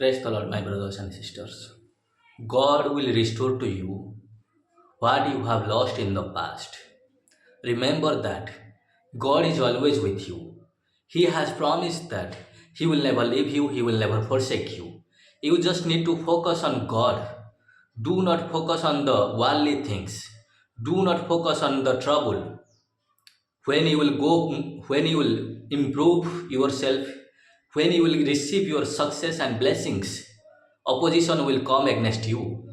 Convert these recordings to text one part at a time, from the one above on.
Praise the Lord, my brothers and sisters. God will restore to you what you have lost in the past. Remember that God is always with you. He has promised that He will never leave you, He will never forsake you. You just need to focus on God. Do not focus on the worldly things. Do not focus on the trouble. When you will improve yourself, when you will receive your success and blessings, opposition will come against you.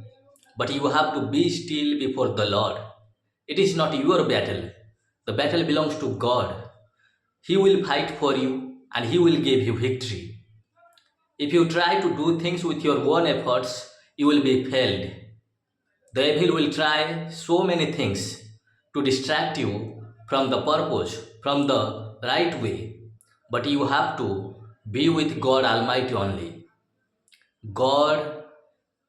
But you have to be still before the Lord. It is not your battle. The battle belongs to God. He will fight for you and He will give you victory. If you try to do things with your own efforts, you will be failed. The devil will try so many things to distract you from the purpose, from the right way. But you have to be with God Almighty only. God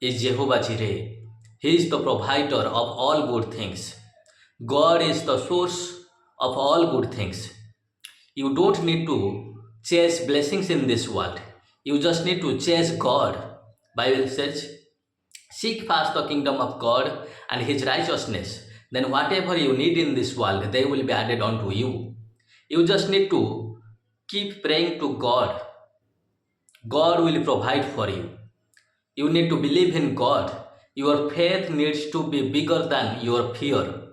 is Jehovah Jireh. He is the provider of all good things. God is the source of all good things. You don't need to chase blessings in this world. You just need to chase God. Bible says, seek first the kingdom of God and His righteousness. Then whatever you need in this world, they will be added unto you. You just need to keep praying to God. God will provide for you. You need to believe in God. Your faith needs to be bigger than your fear.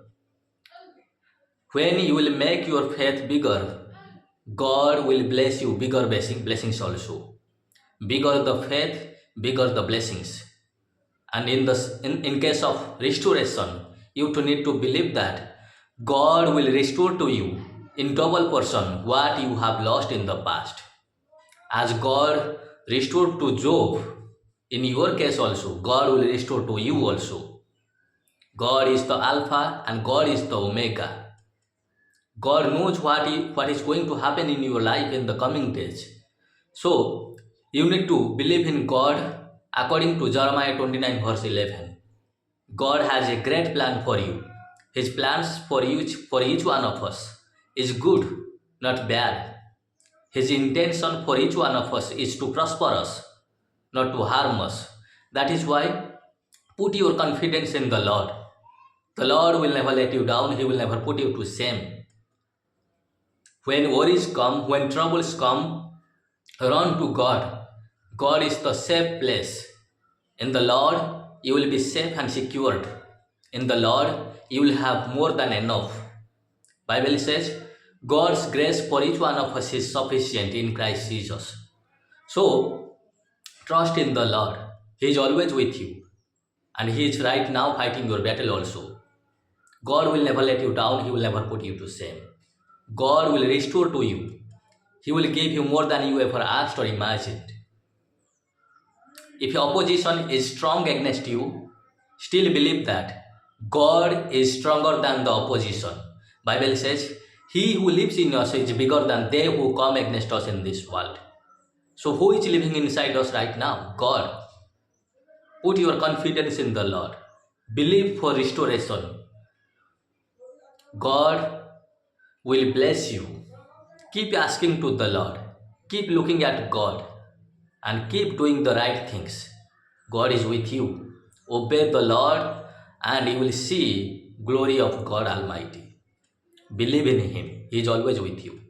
When you will make your faith bigger, God will bless you bigger blessings also. Bigger the faith, bigger the blessings. And in case of restoration, you too need to believe that God will restore to you in double portion what you have lost in the past. As God restored to Job, in your case also, God will restore to you also. God is the Alpha and God is the Omega. God knows what is going to happen in your life in the coming days. So, you need to believe in God according to Jeremiah 29 verse 11. God has a great plan for you. His plans for each one of us is good, not bad. His intention for each one of us is to prosper us, not to harm us. That is why put your confidence in the Lord. The Lord will never let you down. He will never put you to shame. When worries come, when troubles come, run to God. God is the safe place. In the Lord, you will be safe and secured. In the Lord, you will have more than enough. Bible says, God's grace for each one of us is sufficient in Christ Jesus. So, trust in the Lord. He is always with you. And He is right now fighting your battle also. God will never let you down. He will never put you to shame. God will restore to you. He will give you more than you ever asked or imagined. If your opposition is strong against you, still believe that God is stronger than the opposition. Bible says, He who lives in us is bigger than they who come against us in this world. So who is living inside us right now? God. Put your confidence in the Lord. Believe for restoration. God will bless you. Keep asking to the Lord. Keep looking at God. And keep doing the right things. God is with you. Obey the Lord and you will see glory of God Almighty. Believe in Him. He is always with you.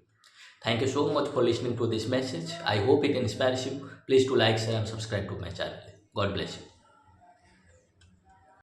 Thank you so much for listening to this message. I hope it inspires you. Please do like, share and subscribe to my channel. God bless you.